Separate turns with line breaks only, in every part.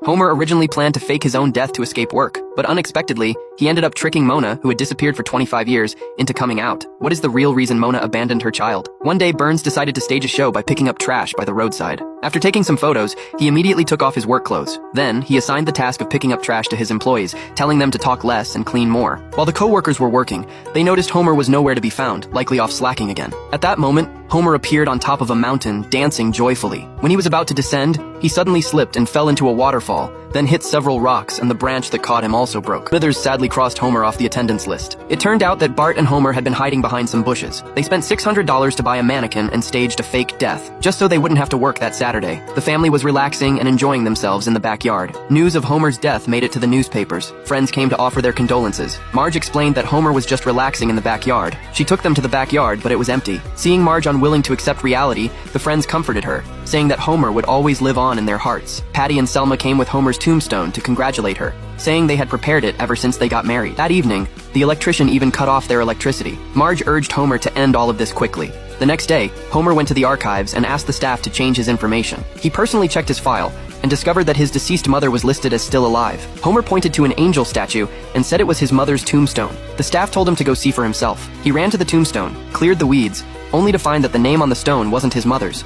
Homer originally planned to fake his own death to escape work, but unexpectedly, he ended up tricking Mona, who had disappeared for 25 years, into coming out. What is the real reason Mona abandoned her child? One day, Burns decided to stage a show by picking up trash by the roadside. After taking some photos, he immediately took off his work clothes. Then, he assigned the task of picking up trash to his employees, telling them to talk less and clean more. While the co-workers were working, they noticed Homer was nowhere to be found, likely off slacking again. At that moment, Homer appeared on top of a mountain, dancing joyfully. When he was about to descend, he suddenly slipped and fell into a waterfall, then hit several rocks, and the branch that caught him also broke. Smithers sadly crossed Homer off the attendance list. It turned out that Bart and Homer had been hiding behind some bushes. They spent $600 to buy a mannequin and staged a fake death, just so they wouldn't have to work that Saturday. The family was relaxing and enjoying themselves in the backyard. News of Homer's death made it to the newspapers. Friends came to offer their condolences. Marge explained that Homer was just relaxing in the backyard. She took them to the backyard, but it was empty. Seeing Marge unwilling to accept reality, the friends comforted her, saying that Homer would always live on in their hearts. Patty and Selma came with Homer's tombstone to congratulate her, saying they had prepared it ever since they got married. That evening, the electrician even cut off their electricity. Marge urged Homer to end all of this quickly. The next day, Homer went to the archives and asked the staff to change his information. He personally checked his file and discovered that his deceased mother was listed as still alive. Homer pointed to an angel statue and said it was his mother's tombstone. The staff told him to go see for himself. He ran to the tombstone, cleared the weeds, only to find that the name on the stone wasn't his mother's.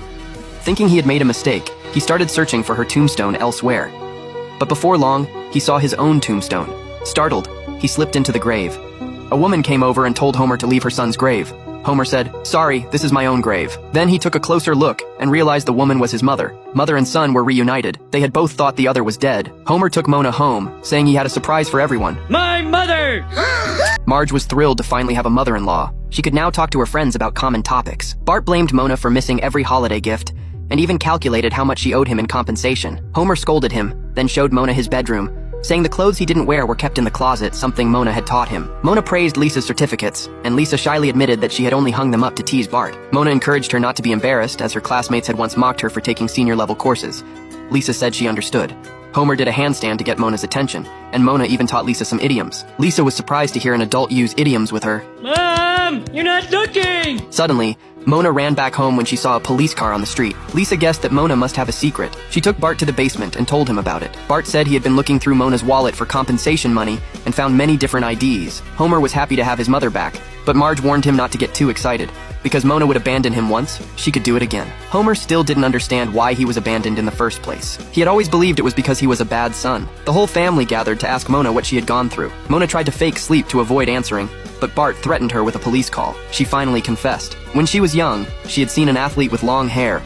Thinking he had made a mistake, he started searching for her tombstone elsewhere. But before long, he saw his own tombstone. Startled, he slipped into the grave. A woman came over and told Homer to leave her son's grave. Homer said, "Sorry, this is my own grave." Then he took a closer look and realized the woman was his mother. Mother and son were reunited. They had both thought the other was dead. Homer took Mona home, saying he had a surprise for everyone.
My mother!
Marge was thrilled to finally have a mother-in-law. She could now talk to her friends about common topics. Bart blamed Mona for missing every holiday gift, and even calculated how much she owed him in compensation. Homer scolded him, then showed Mona his bedroom, saying the clothes he didn't wear were kept in the closet, something Mona had taught him. Mona praised Lisa's certificates, and Lisa shyly admitted that she had only hung them up to tease Bart. Mona encouraged her not to be embarrassed, as her classmates had once mocked her for taking senior-level courses. Lisa said she understood. Homer did a handstand to get Mona's attention, and Mona even taught Lisa some idioms. Lisa was surprised to hear an adult use idioms with her.
Mom, you're not looking!
Suddenly, Mona ran back home when she saw a police car on the street. Lisa guessed that Mona must have a secret. She took Bart to the basement and told him about it. Bart said he had been looking through Mona's wallet for compensation money and found many different IDs. Homer was happy to have his mother back, but Marge warned him not to get too excited. Because Mona would abandon him once, she could do it again. Homer still didn't understand why he was abandoned in the first place. He had always believed it was because he was a bad son. The whole family gathered to ask Mona what she had gone through. Mona tried to fake sleep to avoid answering, but Bart threatened her with a police call. She finally confessed. When she was young, she had seen an athlete with long hair